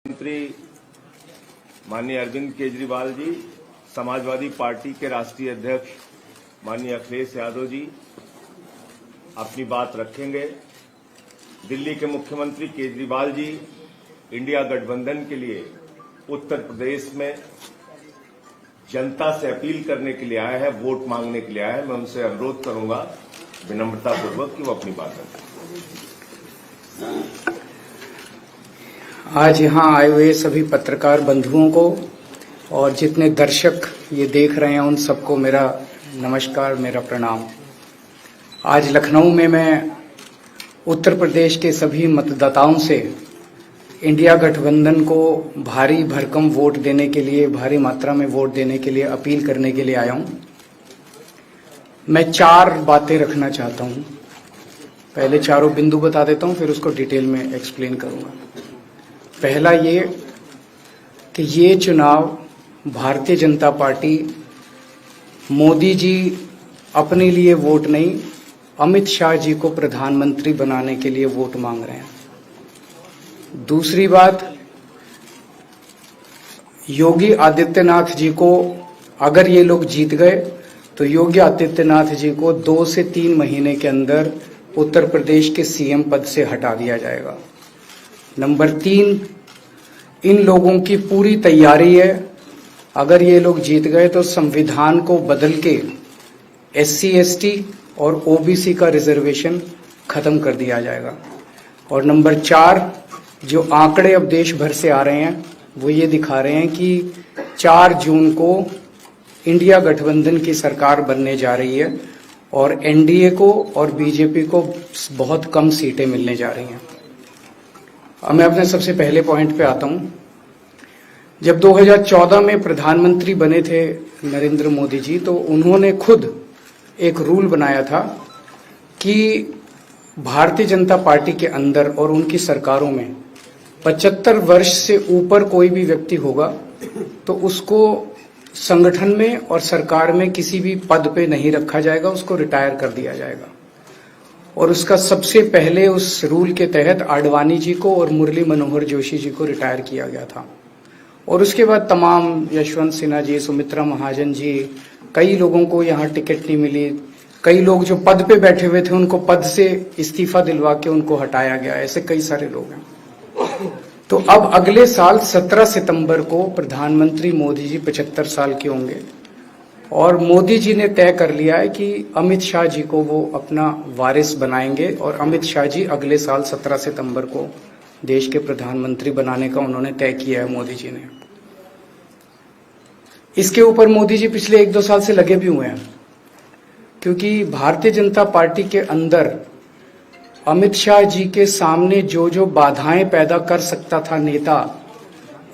मंत्री माननीय अरविंद केजरीवाल जी, समाजवादी पार्टी के राष्ट्रीय अध्यक्ष माननीय अखिलेश यादव जी अपनी बात रखेंगे। दिल्ली के मुख्यमंत्री केजरीवाल जी इंडिया गठबंधन के लिए उत्तर प्रदेश में जनता से अपील करने के लिए आए हैं, वोट मांगने के लिए आए हैं। मैं उनसे अनुरोध करूंगा विनम्रतापूर्वक कि वो अपनी बात रखें। आज यहाँ आए हुए सभी पत्रकार बंधुओं को और जितने दर्शक ये देख रहे हैं उन सबको मेरा नमस्कार, मेरा प्रणाम। आज लखनऊ में मैं उत्तर प्रदेश के सभी मतदाताओं से इंडिया गठबंधन को भारी भरकम वोट देने के लिए, भारी मात्रा में वोट देने के लिए अपील करने के लिए आया हूँ। मैं 4 बातें रखना चाहता हूँ। पहले चारों बिंदु बता देता हूँ, फिर उसको डिटेल में एक्सप्लेन करूँगा। पहला ये कि ये चुनाव भारतीय जनता पार्टी मोदी जी अपने लिए वोट नहीं, अमित शाह जी को प्रधानमंत्री बनाने के लिए वोट मांग रहे हैं। दूसरी बात, योगी आदित्यनाथ जी को अगर ये लोग जीत गए तो योगी आदित्यनाथ जी को 2 से 3 महीने के अंदर उत्तर प्रदेश के सीएम पद से हटा दिया जाएगा। नंबर 3, इन लोगों की पूरी तैयारी है, अगर ये लोग जीत गए तो संविधान को बदल के SC ST और OBC का रिजर्वेशन खत्म कर दिया जाएगा। और नंबर 4, जो आंकड़े अब देश भर से आ रहे हैं वो ये दिखा रहे हैं कि 4 जून को इंडिया गठबंधन की सरकार बनने जा रही है और NDA को और BJP को बहुत कम सीटें मिलने जा रही हैं। अब मैं अपने सबसे पहले पॉइंट पे आता हूं। जब 2014 में प्रधानमंत्री बने थे नरेंद्र मोदी जी, तो उन्होंने खुद एक रूल बनाया था कि भारतीय जनता पार्टी के अंदर और उनकी सरकारों में 75 वर्ष से ऊपर कोई भी व्यक्ति होगा तो उसको संगठन में और सरकार में किसी भी पद पे नहीं रखा जाएगा, उसको रिटायर कर दिया जाएगा। और उसका सबसे पहले उस रूल के तहत आडवाणी जी को और मुरली मनोहर जोशी जी को रिटायर किया गया था। और उसके बाद तमाम यशवंत सिन्हा जी, सुमित्रा महाजन जी, कई लोगों को यहाँ टिकट नहीं मिली। कई लोग जो पद पे बैठे हुए थे उनको पद से इस्तीफा दिलवा के उनको हटाया गया। ऐसे कई सारे लोग हैं। तो अब अगले साल 17 सितंबर को प्रधानमंत्री मोदी जी 75 साल के होंगे और मोदी जी ने तय कर लिया है कि अमित शाह जी को वो अपना वारिस बनाएंगे और अमित शाह जी अगले साल 17 सितंबर को देश के प्रधानमंत्री बनाने का उन्होंने तय किया है मोदी जी ने। इसके ऊपर मोदी जी पिछले 1-2 साल से लगे भी हुए हैं, क्योंकि भारतीय जनता पार्टी के अंदर अमित शाह जी के सामने जो जो बाधाएं पैदा कर सकता था नेता,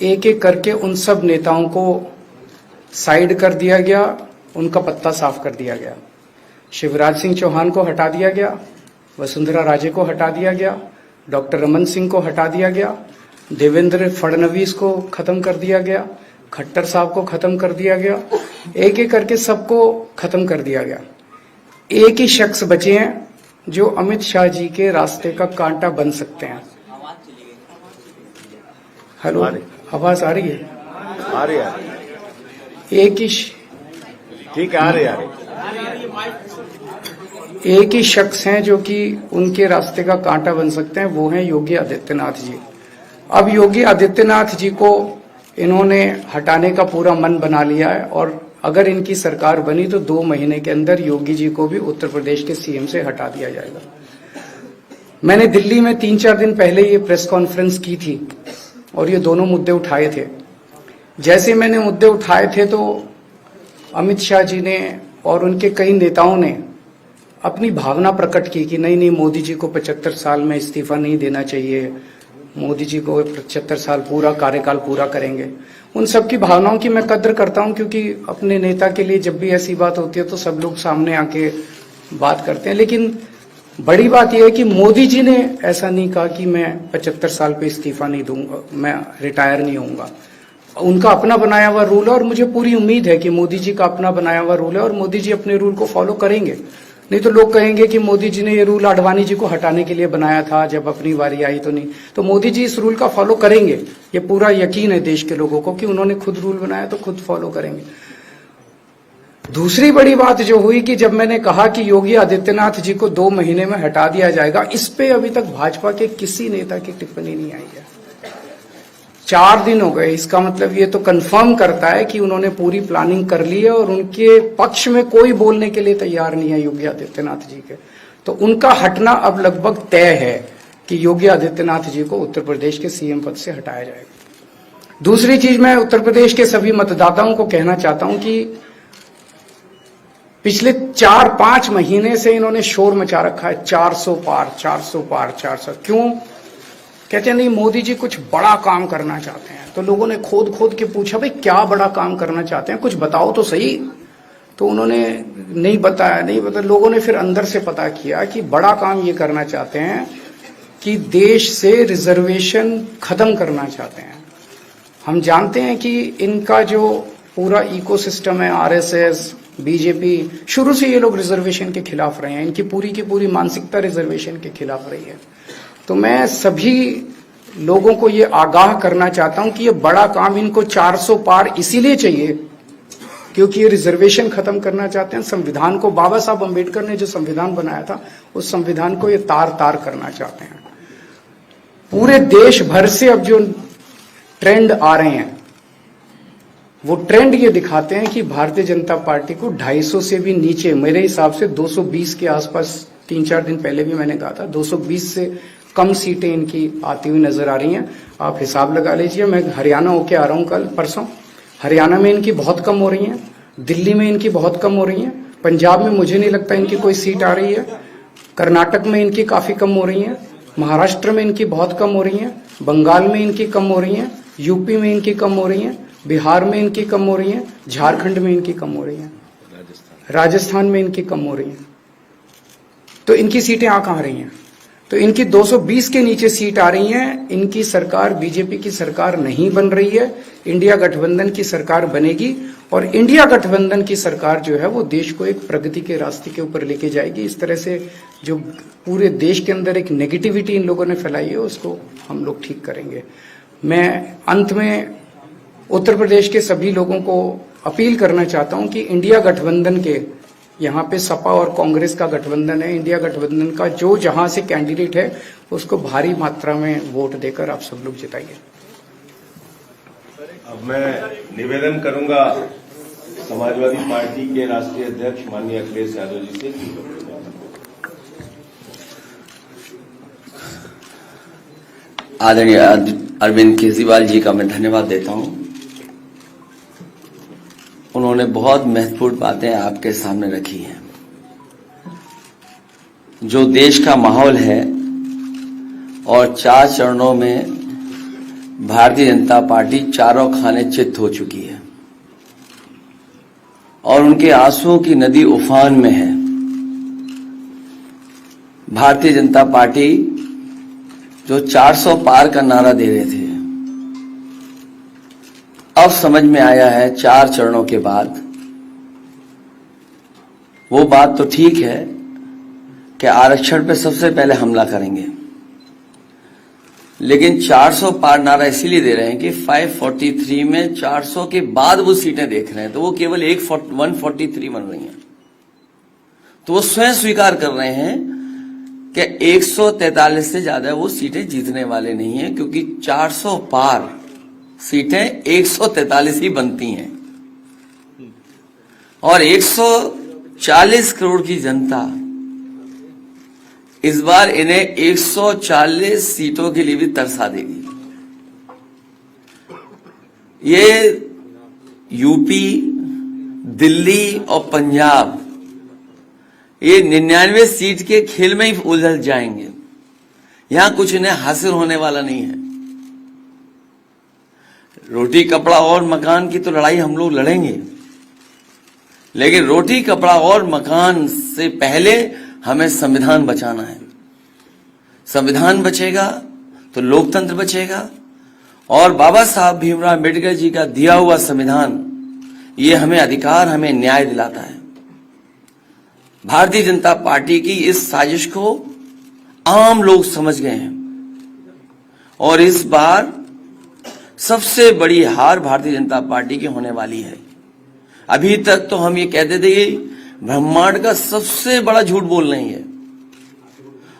एक एक करके उन सब नेताओं को साइड कर दिया गया, उनका पत्ता साफ कर दिया गया। शिवराज सिंह चौहान को हटा दिया गया, वसुंधरा राजे को हटा दिया गया, डॉक्टर रमन सिंह को हटा दिया गया, देवेंद्र फडणवीस को खत्म कर दिया गया, खट्टर साहब को खत्म कर दिया गया, एक एक करके सबको खत्म कर दिया गया। एक ही शख्स बचे हैं जो अमित शाह जी के रास्ते का कांटा बन सकते हैं। हेलो, आवाज आ रही है? आ रही है। एक ही ठीक है, आ रही है। एक ही शख्स हैं जो कि उनके रास्ते का कांटा बन सकते हैं, वो हैं योगी आदित्यनाथ जी। अब योगी आदित्यनाथ जी को इन्होंने हटाने का पूरा मन बना लिया है और अगर इनकी सरकार बनी तो 2 महीने के अंदर योगी जी को भी उत्तर प्रदेश के सीएम से हटा दिया जाएगा। मैंने दिल्ली में 3-4 दिन पहले ये प्रेस कॉन्फ्रेंस की थी और ये दोनों मुद्दे उठाए थे। जैसे मैंने मुद्दे उठाए थे तो अमित शाह जी ने और उनके कई नेताओं ने अपनी भावना प्रकट की कि नहीं, मोदी जी को 75 साल में इस्तीफा नहीं देना चाहिए, मोदी जी को 75 साल पूरा कार्यकाल पूरा करेंगे। उन सब की भावनाओं की मैं कद्र करता हूं, क्योंकि अपने नेता के लिए जब भी ऐसी बात होती है तो सब लोग सामने आके बात करते हैं। लेकिन बड़ी बात यह है कि मोदी जी ने ऐसा नहीं कहा कि मैं 75 साल पे इस्तीफा नहीं दूंगा, मैं रिटायर नहीं होऊंगा। उनका अपना बनाया हुआ रूल है और मुझे पूरी उम्मीद है कि मोदी जी का अपना बनाया हुआ रूल है और मोदी जी अपने रूल को फॉलो करेंगे। नहीं तो लोग कहेंगे कि मोदी जी ने ये रूल आडवाणी जी को हटाने के लिए बनाया था, जब अपनी बारी आई तो नहीं। तो मोदी जी इस रूल का फॉलो करेंगे, ये पूरा यकीन है देश के लोगों को कि उन्होंने खुद रूल बनाया तो खुद फॉलो करेंगे। दूसरी बड़ी बात जो हुई कि जब मैंने कहा कि योगी आदित्यनाथ जी को 2 महीने में हटा दिया जाएगा, इस पे अभी तक भाजपा के किसी नेता की टिप्पणी नहीं आई है। 4 दिन हो गए, इसका मतलब ये तो कंफर्म करता है कि उन्होंने पूरी प्लानिंग कर ली है और उनके पक्ष में कोई बोलने के लिए तैयार नहीं है योगी आदित्यनाथ जी के। तो उनका हटना अब लगभग तय है कि योगी आदित्यनाथ जी को उत्तर प्रदेश के सीएम पद से हटाया जाएगा। दूसरी चीज, मैं उत्तर प्रदेश के सभी मतदाताओं को कहना चाहता हूं कि पिछले 4-5 महीने से इन्होंने शोर मचा रखा है, 400 पार 400 पार 400। क्यों? कहते हैं नहीं मोदी जी कुछ बड़ा काम करना चाहते हैं। तो लोगों ने खोद खोद के पूछा, भाई क्या बड़ा काम करना चाहते हैं, कुछ बताओ तो सही। तो उन्होंने नहीं बताया। लोगों ने फिर अंदर से पता किया कि बड़ा काम ये करना चाहते हैं कि देश से रिजर्वेशन खत्म करना चाहते हैं। हम जानते हैं कि इनका जो पूरा इकोसिस्टम है, आरएसएस, बीजेपी, शुरू से ये लोग रिजर्वेशन के खिलाफ रहे हैं। इनकी पूरी की पूरी मानसिकता रिजर्वेशन के खिलाफ रही है। तो मैं सभी लोगों को ये आगाह करना चाहता हूं कि ये बड़ा काम इनको 400 पार इसीलिए चाहिए क्योंकि ये रिजर्वेशन खत्म करना चाहते हैं। संविधान को, बाबा साहब अम्बेडकर ने जो संविधान बनाया था, उस संविधान को ये तार तार करना चाहते हैं। पूरे देश भर से अब जो ट्रेंड आ रहे हैं, वो ट्रेंड ये दिखाते हैं कि भारतीय जनता पार्टी को 250 से भी नीचे, मेरे हिसाब से 220 के आसपास, 3-4 दिन पहले भी मैंने कहा था, 220 से कम सीटें इनकी आती हुई नजर आ रही हैं। आप हिसाब लगा लीजिए। मैं हरियाणा होके आ रहा हूं कल परसों, हरियाणा में इनकी बहुत कम हो रही हैं, दिल्ली में इनकी बहुत कम हो रही हैं, पंजाब में मुझे नहीं लगता इनकी कोई सीट आ रही है, कर्नाटक में इनकी काफी कम हो रही है, महाराष्ट्र में इनकी बहुत कम हो रही है, बंगाल में इनकी कम हो रही है, यूपी में इनकी कम हो रही है, बिहार में इनकी कम हो रही है, झारखंड में इनकी कम हो रही है, राजस्थान में इनकी कम हो रही है। तो इनकी सीटें आ कहां रही हैं? तो इनकी 220 के नीचे सीट आ रही हैं। इनकी सरकार बीजेपी की सरकार नहीं बन रही है, इंडिया गठबंधन की सरकार बनेगी और इंडिया गठबंधन की सरकार जो है वो देश को एक प्रगति के रास्ते के ऊपर लेके जाएगी। इस तरह से जो पूरे देश के अंदर एक नेगेटिविटी इन लोगों ने फैलाई है, उसको हम लोग ठीक करेंगे। मैं अंत में उत्तर प्रदेश के सभी लोगों को अपील करना चाहता हूं कि इंडिया गठबंधन के, यहाँ पे सपा और कांग्रेस का गठबंधन है, इंडिया गठबंधन का जो जहां से कैंडिडेट है उसको भारी मात्रा में वोट देकर आप सब लोग जिताइए। अब मैं निवेदन करूंगा समाजवादी पार्टी के राष्ट्रीय अध्यक्ष माननीय अखिलेश यादव जी से। आदरणीय अरविंद केजरीवाल जी का मैं धन्यवाद देता हूं। उन्होंने बहुत महत्वपूर्ण बातें आपके सामने रखी हैं। जो देश का माहौल है और 4 चरणों में भारतीय जनता पार्टी चारों खाने चित्त हो चुकी है और उनके आंसुओं की नदी उफान में है। भारतीय जनता पार्टी जो 400 पार का नारा दे रहे थे, अब समझ में आया है 4 चरणों के बाद। वो बात तो ठीक है कि आरक्षण पे सबसे पहले हमला करेंगे, लेकिन 400 पार नारा इसीलिए दे रहे हैं कि 543 में 400 के बाद वो सीटें देख रहे हैं, तो वो केवल 143 बन रही हैं। तो वो स्वयं स्वीकार कर रहे हैं कि 143 से ज्यादा वो सीटें जीतने वाले नहीं हैं, क्योंकि 400 पार सीटें 143 ही बनती हैं और 140 करोड़ की जनता इस बार इन्हें 140 सीटों के लिए भी तरसा देगी। ये यूपी, दिल्ली और पंजाब ये 99 सीट के खेल में ही उलझ जाएंगे। यहां कुछ इन्हें हासिल होने वाला नहीं है। रोटी कपड़ा और मकान की तो लड़ाई हम लोग लड़ेंगे, लेकिन रोटी कपड़ा और मकान से पहले हमें संविधान बचाना है। संविधान बचेगा तो लोकतंत्र बचेगा और बाबा साहब भीमराव अम्बेडकर जी का दिया हुआ संविधान ये हमें अधिकार, हमें न्याय दिलाता है। भारतीय जनता पार्टी की इस साजिश को आम लोग समझ गए हैं और इस बार सबसे बड़ी हार भारतीय जनता पार्टी की होने वाली है। अभी तक तो हम ये कहते थे कि ब्रह्मांड का सबसे बड़ा झूठ बोल रही है।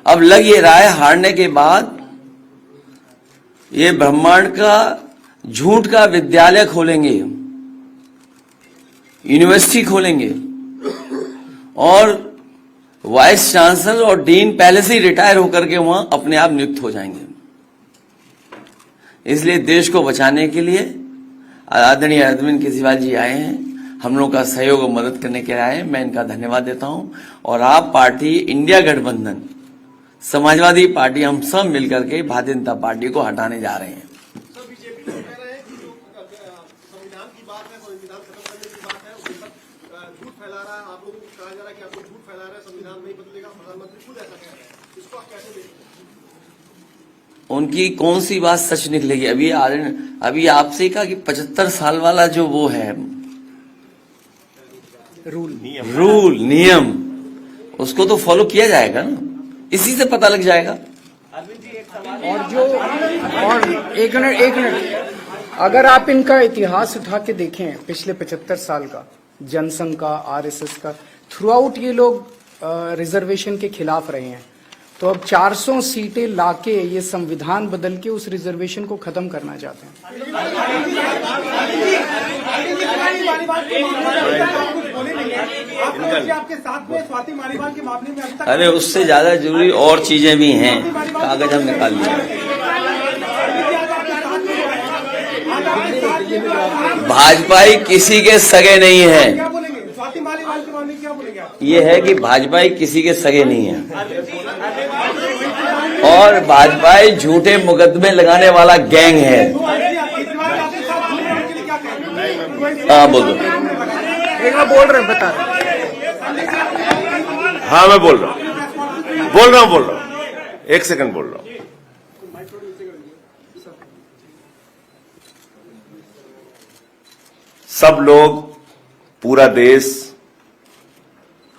अब लग ये रहा है हारने के बाद ये ब्रह्मांड का झूठ का विद्यालय खोलेंगे, यूनिवर्सिटी खोलेंगे और वाइस चांसलर और डीन पहले से ही रिटायर होकर के वहां अपने आप नियुक्त हो जाएंगे। इसलिए देश को बचाने के लिए आदरणीय अरविंद केजरीवाल जी आए हैं, हम लोग का सहयोग और मदद करने के लिए आए हैं। मैं इनका धन्यवाद देता हूं और आप पार्टी, इंडिया गठबंधन, समाजवादी पार्टी, हम सब मिलकर के भारतीय जनता पार्टी को हटाने जा रहे हैं। उनकी कौन सी बात सच निकलेगी? अभी आपसे ही कहा कि 75 साल वाला जो वो है रूल नियम उसको तो फॉलो किया जाएगा ना, इसी से पता लग जाएगा। और एक मिनट अगर आप इनका इतिहास उठा के देखें पिछले 75 साल का, जनसंघ का, आरएसएस का, थ्रू आउट ये लोग रिजर्वेशन के खिलाफ रहे हैं। तो अब 400 सीटें लाके ये संविधान बदल के उस रिजर्वेशन को खत्म करना चाहते हैं। अरे उससे ज्यादा जरूरी और चीजें भी हैं, कागज हम निकाल लिए। भाजपाई किसी के सगे नहीं है, ये है कि भाजपाई किसी के सगे नहीं है और भाजपाई झूठे मुकदमे लगाने वाला गैंग है। हाँ बोलो। बोल रहे बता। हाँ मैं बोल रहा हूँ, एक सेकंड बोल रहा हूँ। सब लोग, पूरा देश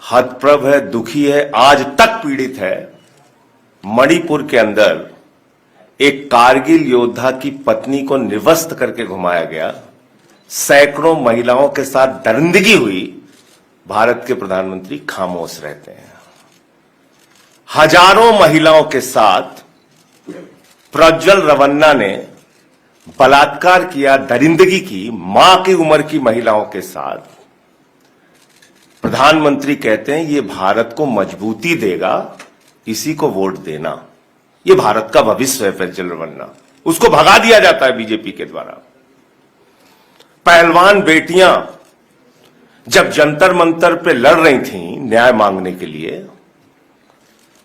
हतप्रभ है, दुखी है, आज तक पीड़ित है। मणिपुर के अंदर एक कारगिल योद्धा की पत्नी को निवस्त करके घुमाया गया, सैकड़ों महिलाओं के साथ दरिंदगी हुई, भारत के प्रधानमंत्री खामोश रहते हैं। हजारों महिलाओं के साथ प्रज्वल रवन्ना ने बलात्कार किया, दरिंदगी की, मां की उम्र की महिलाओं के साथ। प्रधानमंत्री कहते हैं ये भारत को मजबूती देगा, इसी को वोट देना। ये भारत का भविष्य है प्रज्वल रवन्ना, उसको भगा दिया जाता है बीजेपी के द्वारा। पहलवान बेटियां जब जंतर मंतर पे लड़ रही थीं न्याय मांगने के लिए,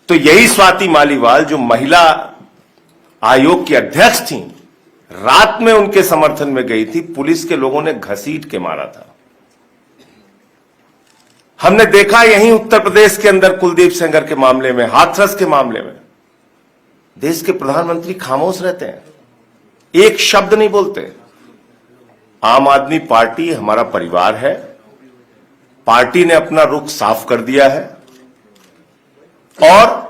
तो यही स्वाति मालीवाल जो महिला आयोग की अध्यक्ष थीं, रात में उनके समर्थन में गई थी, पुलिस के लोगों ने घसीट के मारा था। हमने देखा यहीं उत्तर प्रदेश के अंदर कुलदीप सेंगर के मामले में, हाथरस के मामले में, देश के प्रधानमंत्री खामोश रहते हैं, एक शब्द नहीं बोलते। आम आदमी पार्टी हमारा परिवार है, पार्टी ने अपना रुख साफ कर दिया है और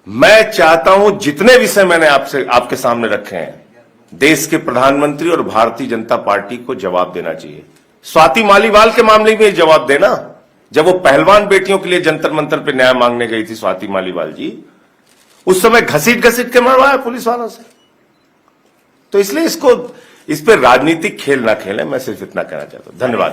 मैं चाहता हूं जितने विषय मैंने आपके सामने रखे हैं, देश के प्रधानमंत्री और भारतीय जनता पार्टी को जवाब देना चाहिए। स्वाति मालीवाल के मामले में जवाब देना, जब वो पहलवान बेटियों के लिए जंतर मंतर पे न्याय मांगने गई थी स्वाति मालीवाल जी, उस समय घसीट के मरवाया पुलिस वालों से। तो इसलिए इस पे राजनीतिक खेल ना खेलें, मैं सिर्फ इतना कहना चाहता हूं। धन्यवाद।